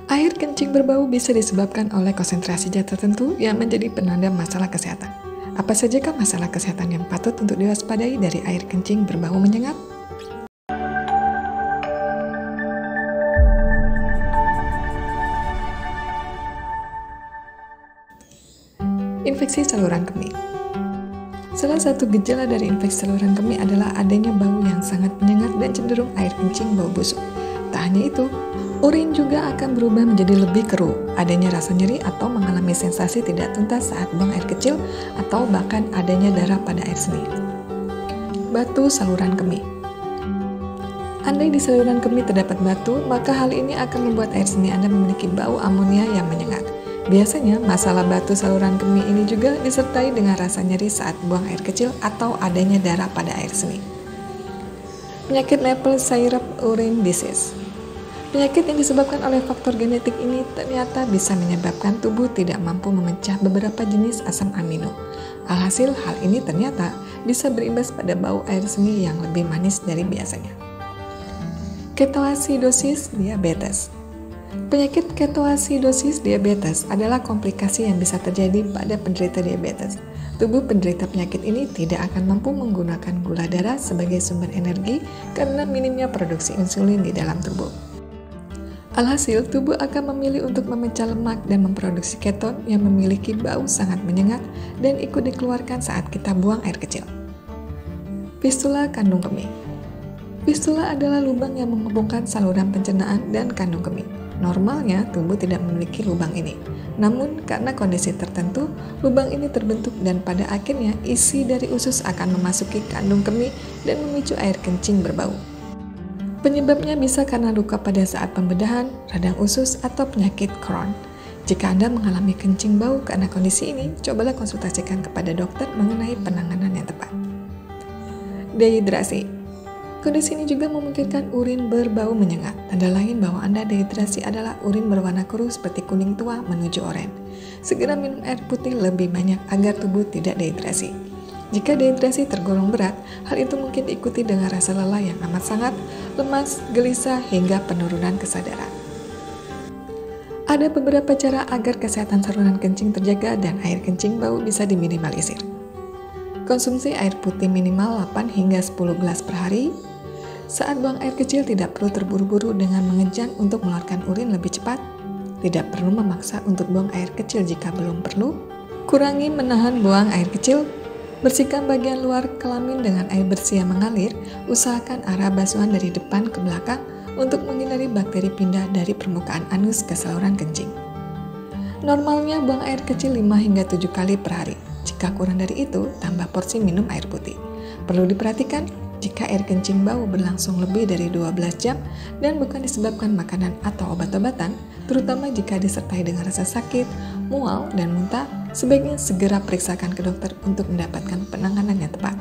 Air kencing berbau bisa disebabkan oleh konsentrasi zat tertentu yang menjadi penanda masalah kesehatan. Apa sajakah masalah kesehatan yang patut untuk diwaspadai dari air kencing berbau menyengat? Infeksi saluran kemih. Salah satu gejala dari infeksi saluran kemih adalah adanya bau yang sangat menyengat dan cenderung air kencing bau busuk. Tak hanya itu, urin juga akan berubah menjadi lebih keruh, adanya rasa nyeri atau mengalami sensasi tidak tuntas saat buang air kecil, atau bahkan adanya darah pada air seni. Batu saluran kemih. Andai di saluran kemih terdapat batu, maka hal ini akan membuat air seni Anda memiliki bau amonia yang menyengat. Biasanya, masalah batu saluran kemih ini juga disertai dengan rasa nyeri saat buang air kecil atau adanya darah pada air seni. Penyakit maple syrup urine disease. Penyakit yang disebabkan oleh faktor genetik ini ternyata bisa menyebabkan tubuh tidak mampu memecah beberapa jenis asam amino. Alhasil, hal ini ternyata bisa berimbas pada bau air seni yang lebih manis dari biasanya. Ketoasidosis diabetes. Penyakit ketoasidosis diabetes adalah komplikasi yang bisa terjadi pada penderita diabetes. Tubuh penderita penyakit ini tidak akan mampu menggunakan gula darah sebagai sumber energi karena minimnya produksi insulin di dalam tubuh. Alhasil, tubuh akan memilih untuk memecah lemak dan memproduksi keton yang memiliki bau sangat menyengat dan ikut dikeluarkan saat kita buang air kecil. Fistula kandung kemih. Fistula adalah lubang yang menghubungkan saluran pencernaan dan kandung kemih. Normalnya, tubuh tidak memiliki lubang ini. Namun, karena kondisi tertentu, lubang ini terbentuk dan pada akhirnya isi dari usus akan memasuki kandung kemih dan memicu air kencing berbau. Penyebabnya bisa karena luka pada saat pembedahan, radang usus, atau penyakit Crohn. Jika Anda mengalami kencing bau karena kondisi ini, cobalah konsultasikan kepada dokter mengenai penanganan yang tepat. Dehidrasi. Kondisi ini juga memungkinkan urin berbau menyengat. Tanda lain bahwa Anda dehidrasi adalah urin berwarna keruh seperti kuning tua menuju oranye. Segera minum air putih lebih banyak agar tubuh tidak dehidrasi. Jika dehidrasi tergolong berat, hal itu mungkin diikuti dengan rasa lelah yang amat sangat, lemas, gelisah, hingga penurunan kesadaran. Ada beberapa cara agar kesehatan saluran kencing terjaga dan air kencing bau bisa diminimalisir. Konsumsi air putih minimal 8 hingga 10 gelas per hari. Saat buang air kecil tidak perlu terburu-buru dengan mengejan untuk mengeluarkan urin lebih cepat. Tidak perlu memaksa untuk buang air kecil jika belum perlu. Kurangi menahan buang air kecil. Bersihkan bagian luar kelamin dengan air bersih yang mengalir. Usahakan arah basuhan dari depan ke belakang untuk menghindari bakteri pindah dari permukaan anus ke saluran kencing. Normalnya buang air kecil 5 hingga 7 kali per hari. Jika kurang dari itu, tambah porsi minum air putih. Perlu diperhatikan, jika air kencing bau berlangsung lebih dari 12 jam dan bukan disebabkan makanan atau obat-obatan, terutama jika disertai dengan rasa sakit, mual, dan muntah, sebaiknya segera periksakan ke dokter untuk mendapatkan penanganan yang tepat.